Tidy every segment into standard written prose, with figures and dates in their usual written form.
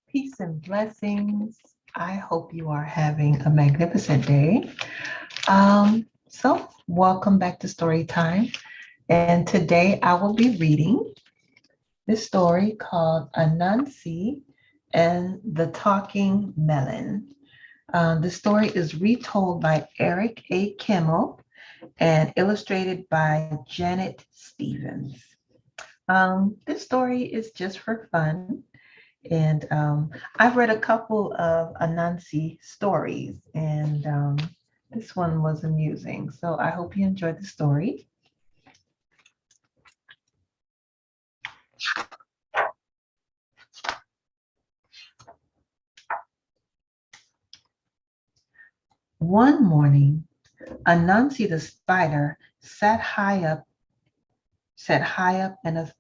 Peace and blessings. I hope you are having a magnificent day. Welcome back to Story Time. And today I will be reading this story called aAnansi and the Talking Melon. The story is retold by Eric A. Kimmel and illustrated by Janet Stevens. This story is just for fun. And I've read a couple of aAnansi stories, and this one was amusing. So I hope you enjoyed the story. One morning, aAnansi the spider sat high up in a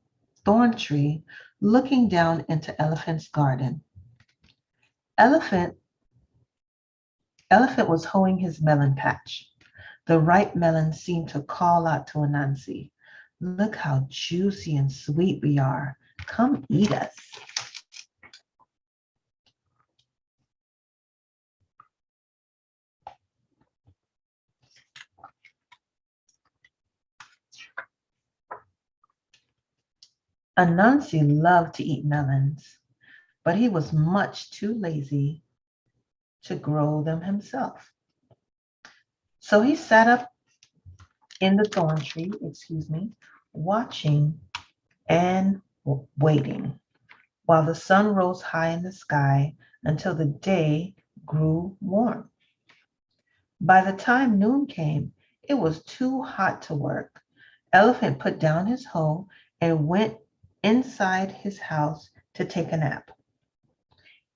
thorn tree, looking down into Elephant's garden. Elephant Elephant was hoeing his melon patch. The ripe melon seemed to call out to aAnansi, "Look how juicy and sweet we are. Come eat us." aAnansi loved to eat melons, but he was much too lazy to grow them himself. So he sat up in the thorn tree, watching and waiting while the sun rose high in the sky until the day grew warm. By the time noon came, it was too hot to work. Elephant put down his hoe and went inside his house to take a nap.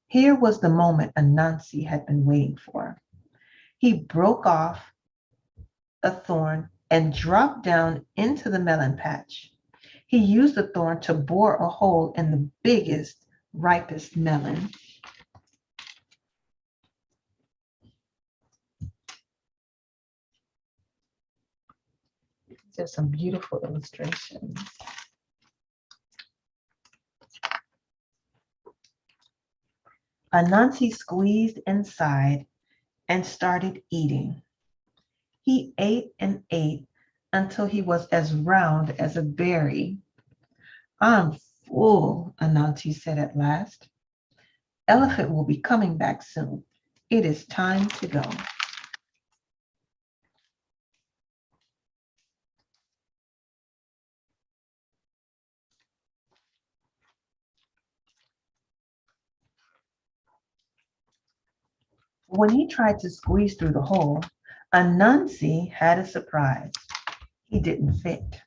Here was the moment aAnansi had been waiting for. He broke off a thorn and dropped down into the melon patch. He used the thorn to bore a hole in the biggest, ripest melon. These are some beautiful illustrations. aAnansi squeezed inside and started eating. He ate and ate until he was as round as a berry. "I'm full," aAnansi said at last. "Elephant will be coming back soon. It is time to go." When he tried to squeeze through the hole, aAnansi had a surprise. He didn't fit.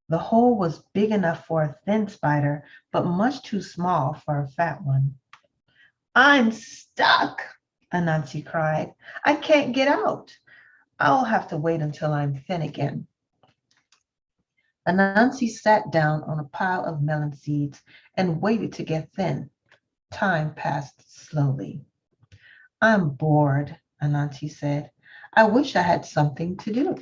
The hole was big enough for a thin spider, but much too small for a fat one. "I'm stuck," aAnansi cried. "I can't get out. I'll have to wait until I'm thin again." aAnansi sat down on a pile of melon seeds and waited to get thin. Time passed slowly. "I'm bored," aAnansi said. "I wish I had something to do."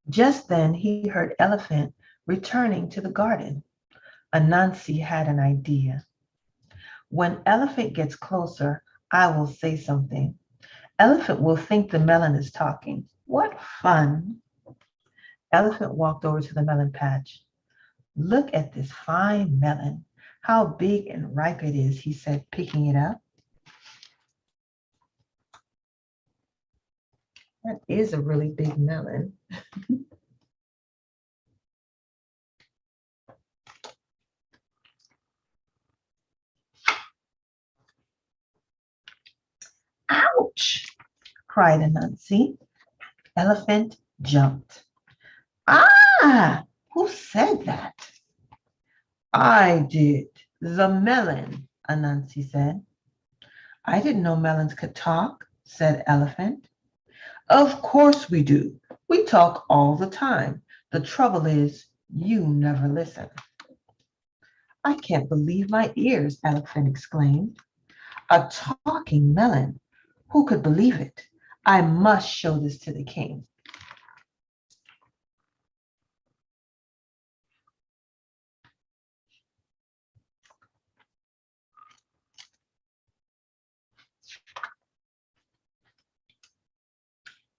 Just then he heard Elephant returning to the garden. aAnansi had an idea. "When Elephant gets closer, I will say something. Elephant will think the melon is talking. What fun!" Elephant walked over to the melon patch. "Look at this fine melon. How big and ripe it is," he said, picking it up. That is a really big melon. "Ouch!" cried aAnansi. Elephant jumped. "Ah! Who said that?" "I did. The melon," aAnansi said. "I didn't know melons could talk," said Elephant. "Of course we do. We talk all the time. The trouble is, you never listen." "I can't believe my ears," Elephant exclaimed. A talking melon. Who could believe it? I must show this to the king.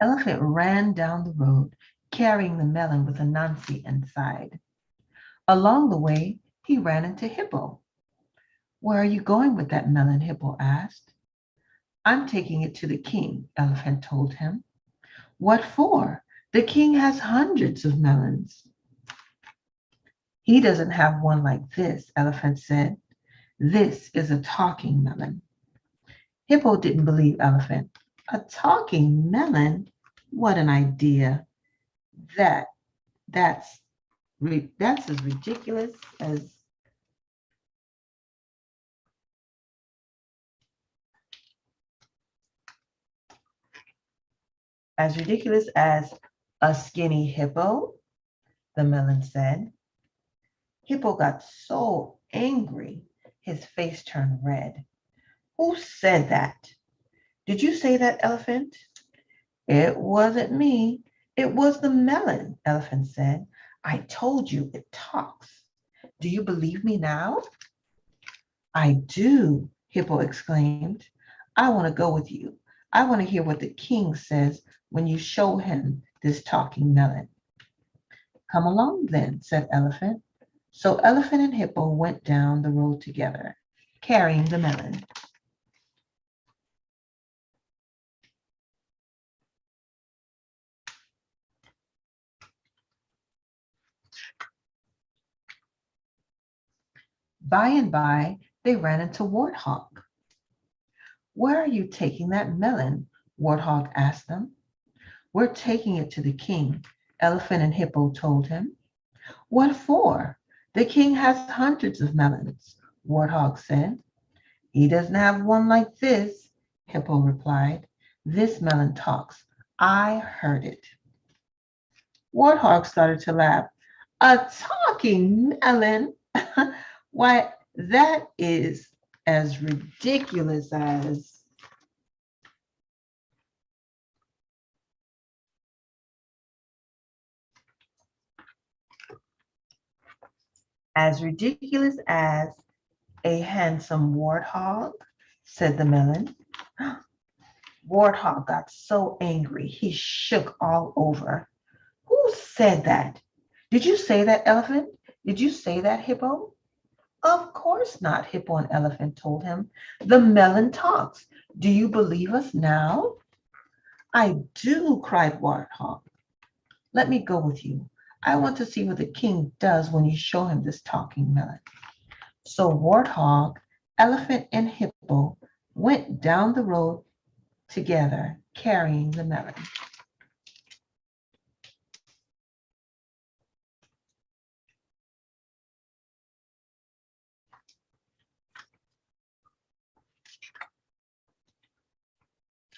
Elephant ran down the road, carrying the melon with aAnansi inside. Along the way, he ran into Hippo. Where are you going with that melon? Hippo asked. I'm taking it to the king, Elephant told him. What for? The king has hundreds of melons. He doesn't have one like this, Elephant said. This is a talking melon. Hippo didn't believe Elephant. A talking melon? What an idea. That that's that's as ridiculous as a skinny hippo, the melon said. Hippo got so angry, his face turned red. Who said that? Did you say that, Elephant? It wasn't me. It was the melon, Elephant said. I told you it talks. Do you believe me now? I do, Hippo exclaimed. I want to go with you. I want to hear what the king says when you show him this talking melon. Come along then, said Elephant. So Elephant and Hippo went down the road together, carrying the melon. By and by, they ran into Warthog. Where are you taking that melon? Warthog asked them. We're taking it to the king, Elephant and Hippo told him. What for? The king has hundreds of melons, Warthog said. He doesn't have one like this, Hippo replied. This melon talks. I heard it. Warthog started to laugh. A talking melon? Why, that is as ridiculous as a handsome warthog, said the melon. Warthog got so angry he shook all over. Who said that? Did you say that, Elephant? Did you say that, Hippo? Of course not, Hippo and Elephant told him. The melon talks. Do you believe us now? I do, cried Warthog. Let me go with you. I want to see what the king does when you show him this talking melon. So Warthog, Elephant, and Hippo went down the road together, carrying the melon.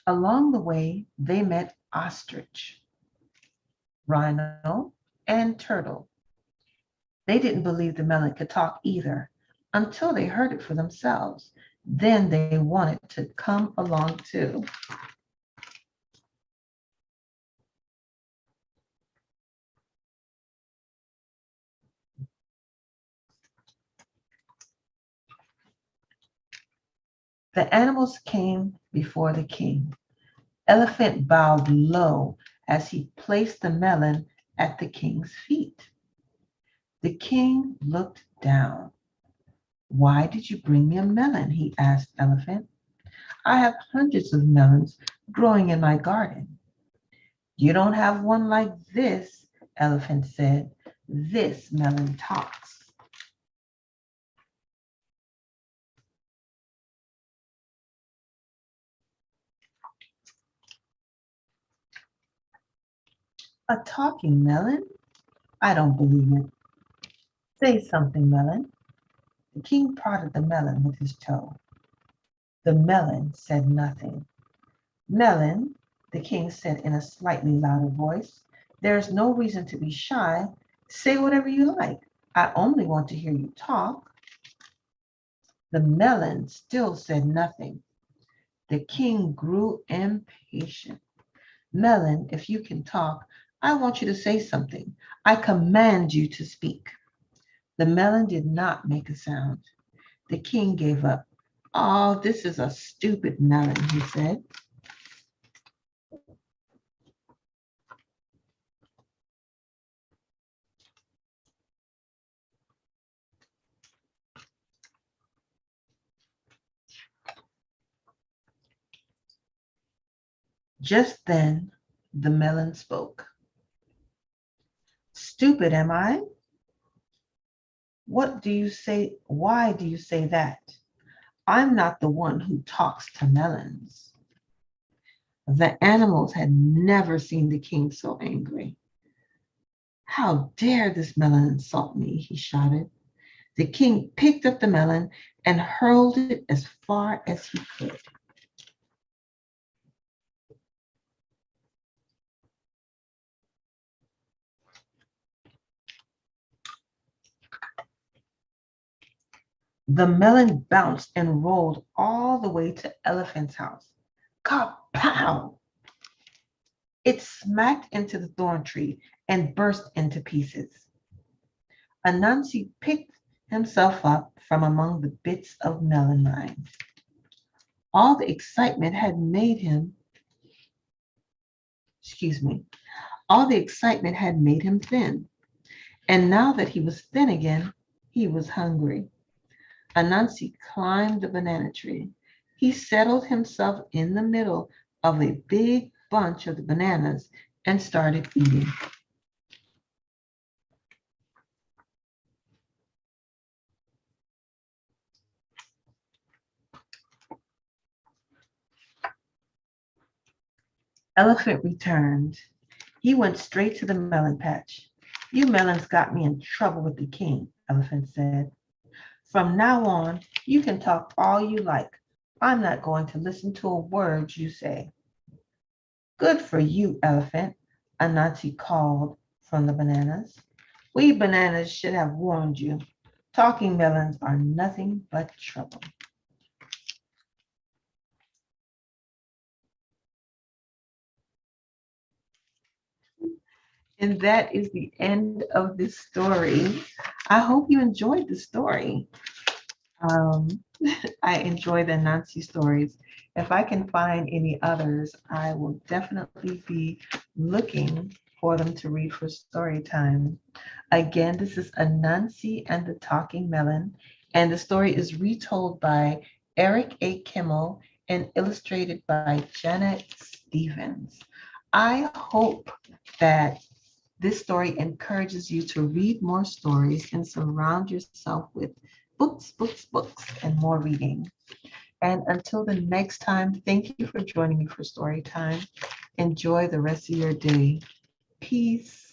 Along the way, they met ostrich, rhino, and turtle. They didn't believe the melon could talk either until they heard it for themselves. Then they wanted to come along too. The animals came before the king. Elephant bowed low as he placed the melon at the king's feet. The king looked down. Why did you bring me a melon? He asked Elephant. I have hundreds of melons growing in my garden. You don't have one like this, Elephant said. This melon talks. A talking melon? I don't believe it. Say something, melon. The king prodded the melon with his toe. The melon said nothing. Melon, the king said in a slightly louder voice, there's no reason to be shy. Say whatever you like. I only want to hear you talk. The melon still said nothing. The king grew impatient. Melon, if you can talk, I want you to say something. I command you to speak. The melon did not make a sound. The king gave up. Oh, this is a stupid melon, he said. Just then, the melon spoke. Stupid am I? What do you say? Why do you say that? I'm not the one who talks to melons. The animals had never seen the king so angry. How dare this melon insult me, he shouted. The king picked up the melon and hurled it as far as he could. The melon bounced and rolled all the way to Elephant's house. Kapow! It smacked into the thorn tree and burst into pieces. aAnansi picked himself up from among the bits of melon rind. All the excitement had made him, excuse me, all the excitement had made him thin. And now that he was thin again, he was hungry. aAnansi climbed the banana tree. He settled himself in the middle of a big bunch of the bananas and started eating. Elephant returned. He went straight to the melon patch. You melons got me in trouble with the king, Elephant said. From now on, you can talk all you like. I'm not going to listen to a word you say. Good for you, Elephant, aAnansi called from the bananas. We bananas should have warned you. Talking melons are nothing but trouble. And that is the end of this story. I hope you enjoyed the story. Um, I enjoy the aAnansi stories. If I can find any others, I will definitely be looking for them to read for story time. Again, this is aAnansi and the Talking Melon, and the story is retold by Eric A. Kimmel and illustrated by Janet Stevens. I hope that this story encourages you to read more stories and surround yourself with books, books, books, and more reading. And until the next time, thank you for joining me for story time. Enjoy the rest of your day. Peace.